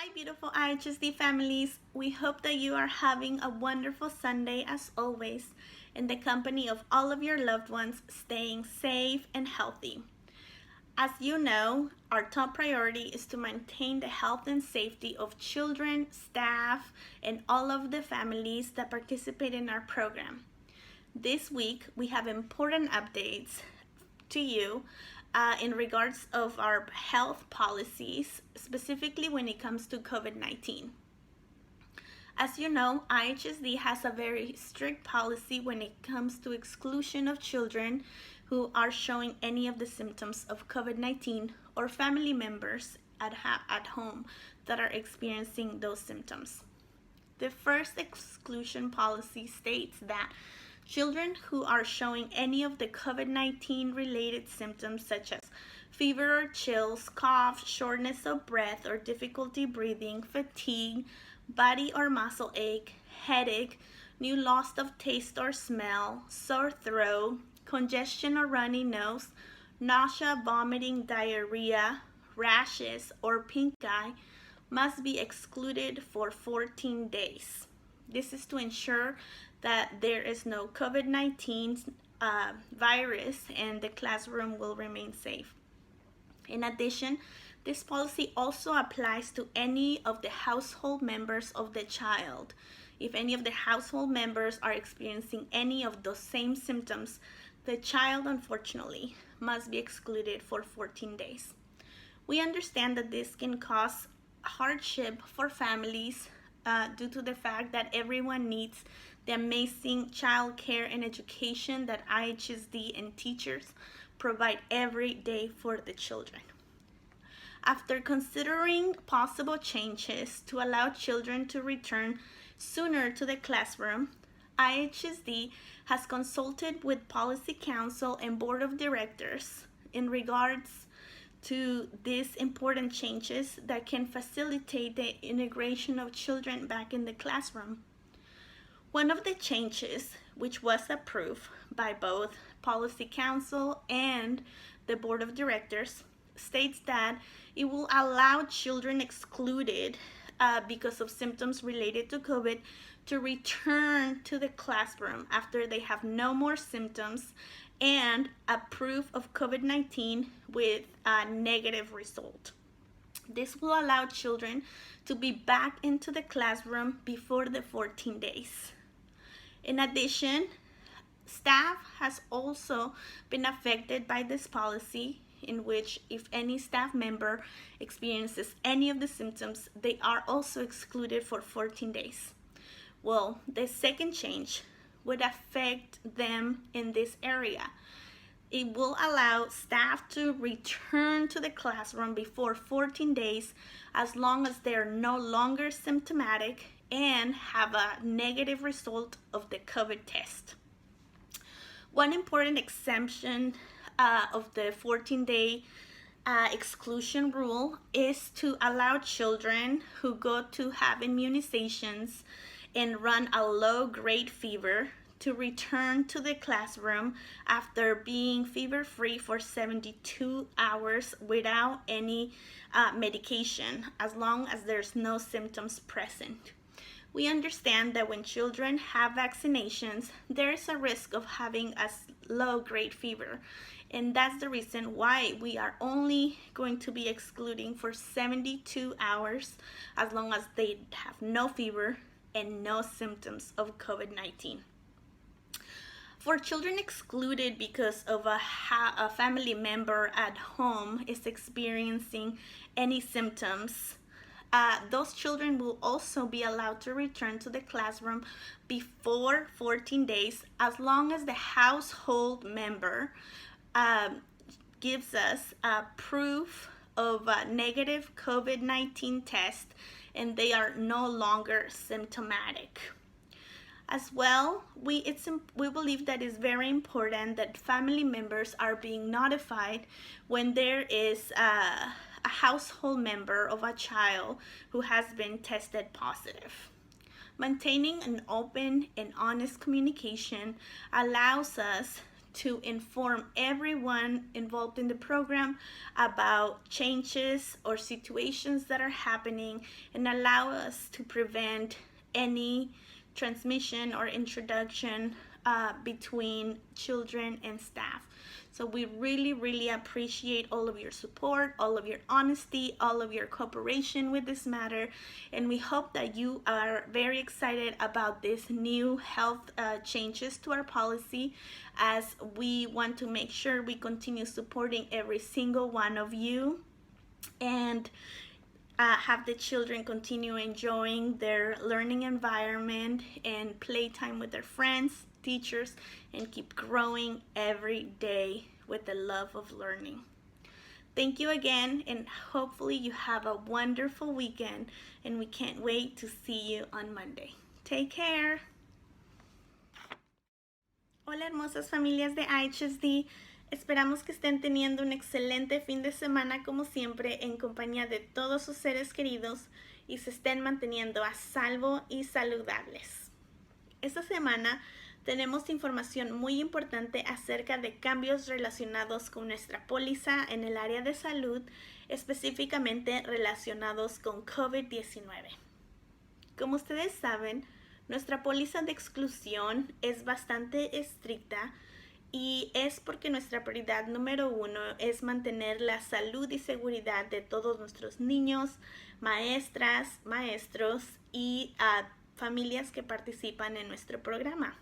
Hi, beautiful IHSD families. We hope that you are having a wonderful Sunday as always, in the company of all of your loved ones, staying safe and healthy. As you know, our top priority is to maintain the health and safety of children, staff, and all of the families that participate in our program. This week, we have important updates to you in regards of our health policies, specifically when it comes to COVID-19. As you know, IHSD has a very strict policy when it comes to exclusion of children who are showing any of the symptoms of COVID-19 or family members at home that are experiencing those symptoms. The first exclusion policy states that children who are showing any of the COVID-19 related symptoms such as fever or chills, cough, shortness of breath or difficulty breathing, fatigue, body or muscle ache, headache, new loss of taste or smell, sore throat, congestion or runny nose, nausea, vomiting, diarrhea, rashes, or pink eye must be excluded for 14 days. This is to ensure that there is no COVID-19 virus and the classroom will remain safe. In addition, this policy also applies to any of the household members of the child. If any of the household members are experiencing any of those same symptoms, the child unfortunately must be excluded for 14 days. We understand that this can cause hardship for families due to the fact that everyone needs the amazing child care and education that IHSD and teachers provide every day for the children. After considering possible changes to allow children to return sooner to the classroom, IHSD has consulted with Policy Council and Board of Directors in regards to these important changes that can facilitate the integration of children back in the classroom. One of the changes, which was approved by both Policy Council and the Board of Directors, states that it will allow children excluded because of symptoms related to COVID to return to the classroom after they have no more symptoms and a proof of COVID-19 with a negative result. This will allow children to be back into the classroom before the 14 days. In addition, staff has also been affected by this policy, in which if any staff member experiences any of the symptoms, they are also excluded for 14 days. Well, the second change would affect them in this area. It will allow staff to return to the classroom before 14 days as long as they are no longer symptomatic and have a negative result of the COVID test. One important exemption of the 14-day exclusion rule is to allow children who go to have immunizations and run a low-grade fever to return to the classroom after being fever-free for 72 hours without any medication, as long as there's no symptoms present. We understand that when children have vaccinations, there is a risk of having a low-grade fever, and that's the reason why we are only going to be excluding for 72 hours as long as they have no fever and no symptoms of COVID-19. For children excluded because of a family member at home is experiencing any symptoms, those children will also be allowed to return to the classroom before 14 days as long as the household member gives us proof of a negative COVID-19 test and they are no longer symptomatic. As well, we believe that it's very important that family members are being notified when there is a household member of a child who has been tested positive. Maintaining an open and honest communication allows us to inform everyone involved in the program about changes or situations that are happening and allow us to prevent any transmission or introduction between children and staff. So we really appreciate all of your support, all of your honesty, all of your cooperation with this matter, and we hope that you are very excited about these new health changes to our policy, as we want to make sure we continue supporting every single one of you and have the children continue enjoying their learning environment and playtime with their friends, teachers, and keep growing every day with the love of learning. Thank you again, and hopefully you have a wonderful weekend, and we can't wait to see you on Monday. Take care. Hola hermosas familias de IHSD. Esperamos que estén teniendo un excelente fin de semana como siempre en compañía de todos sus seres queridos y se estén manteniendo a salvo y saludables. Esta semana tenemos información muy importante acerca de cambios relacionados con nuestra póliza en el área de salud, específicamente relacionados con COVID-19. Como ustedes saben, nuestra póliza de exclusión es bastante estricta y es porque nuestra prioridad número 1 es mantener la salud y seguridad de todos nuestros niños, maestras, maestros y familias que participan en nuestro programa.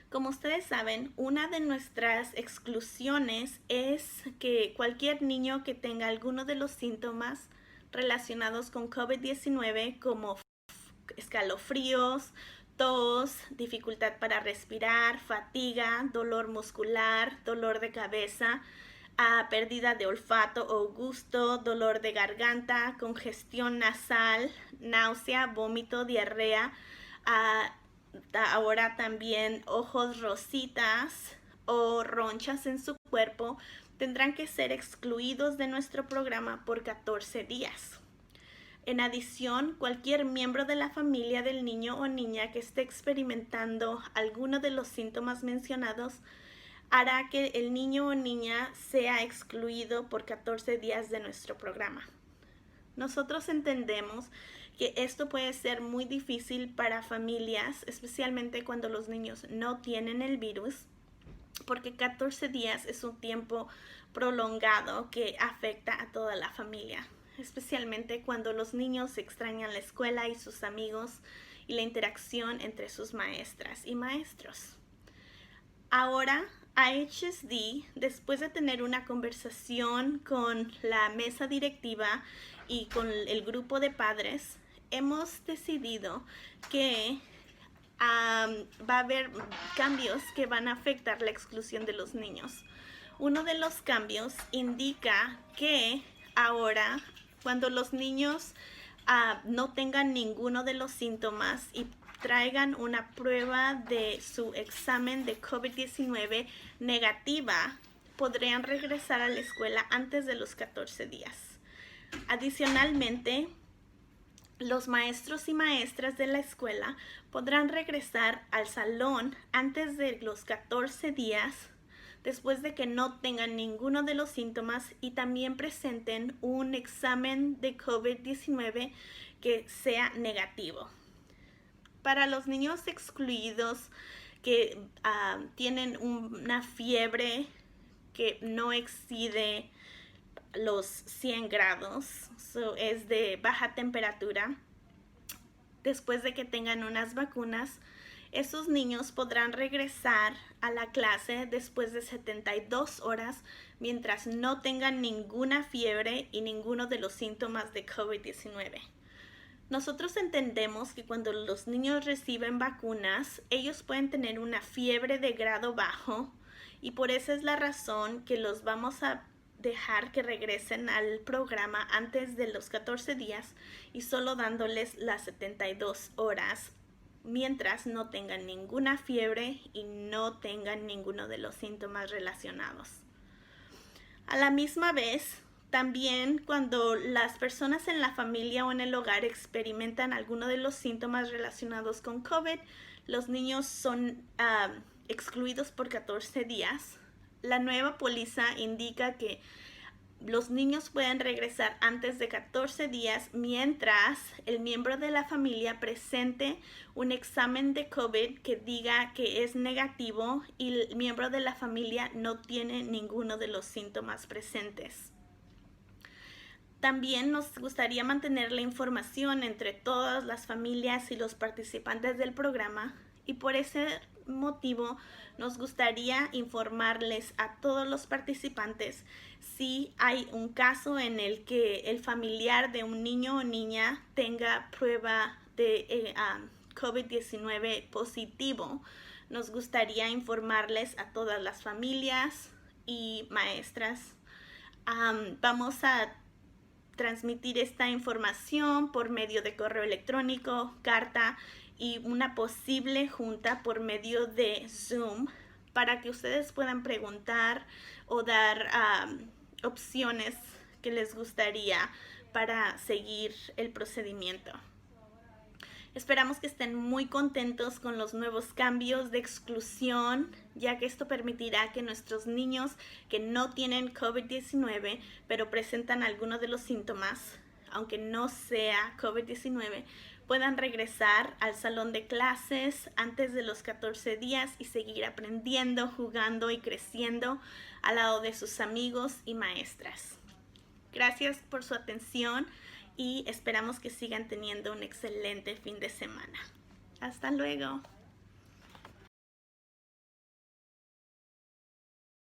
Como ustedes saben, una de nuestras exclusiones es que cualquier niño que tenga alguno de los síntomas relacionados con COVID-19 como escalofríos, tos, dificultad para respirar, fatiga, dolor muscular, dolor de cabeza, pérdida de olfato o gusto, dolor de garganta, congestión nasal, náusea, vómito, diarrea, ahora también ojos rositas o ronchas en su cuerpo, tendrán que ser excluidos de nuestro programa por 14 días. En adición, cualquier miembro de la familia del niño o niña que esté experimentando alguno de los síntomas mencionados hará que el niño o niña sea excluido por 14 días de nuestro programa. Nosotros entendemos que esto puede ser muy difícil para familias, especialmente cuando los niños no tienen el virus, porque 14 días es un tiempo prolongado que afecta a toda la familia, especialmente cuando los niños extrañan la escuela y sus amigos y la interacción entre sus maestras y maestros. Ahora, IHSD, después de tener una conversación con la mesa directiva y con el grupo de padres, hemos decidido que va a haber cambios que van a afectar la exclusión de los niños. Uno de los cambios indica que ahora, cuando los niños no tengan ninguno de los síntomas y traigan una prueba de su examen de COVID-19 negativa, podrían regresar a la escuela antes de los 14 días. Adicionalmente, los maestros y maestras de la escuela podrán regresar al salón antes de los 14 días después de que no tengan ninguno de los síntomas y también presenten un examen de COVID-19 que sea negativo. Para los niños excluidos que tienen una fiebre que no excede los 100 grados, es de baja temperatura, después de que tengan unas vacunas, esos niños podrán regresar a la clase después de 72 horas mientras no tengan ninguna fiebre y ninguno de los síntomas de COVID-19. Nosotros entendemos que cuando los niños reciben vacunas, ellos pueden tener una fiebre de grado bajo y por esa es la razón que los vamos a dejar que regresen al programa antes de los 14 días y solo dándoles las 72 horas mientras no tengan ninguna fiebre y no tengan ninguno de los síntomas relacionados. A la misma vez, también cuando las personas en la familia o en el hogar experimentan alguno de los síntomas relacionados con COVID, los niños son excluidos por 14 días. La nueva póliza indica que los niños pueden regresar antes de 14 días mientras el miembro de la familia presente un examen de COVID que diga que es negativo y el miembro de la familia no tiene ninguno de los síntomas presentes. También nos gustaría mantener la información entre todas las familias y los participantes del programa y por ese motivo nos gustaría informarles a todos los participantes si hay un caso en el que el familiar de un niño o niña tenga prueba de COVID-19 positivo. Nos gustaría informarles a todas las familias y maestras. Vamos a transmitir esta información por medio de correo electrónico, carta y una posible junta por medio de Zoom para que ustedes puedan preguntar o dar opciones que les gustaría para seguir el procedimiento. Esperamos que estén muy contentos con los nuevos cambios de exclusión, ya que esto permitirá que nuestros niños que no tienen COVID-19, pero presentan algunos de los síntomas, aunque no sea COVID-19, puedan regresar al salón de clases antes de los 14 días y seguir aprendiendo, jugando y creciendo al lado de sus amigos y maestras. Gracias por su atención y esperamos que sigan teniendo un excelente fin de semana. Hasta luego.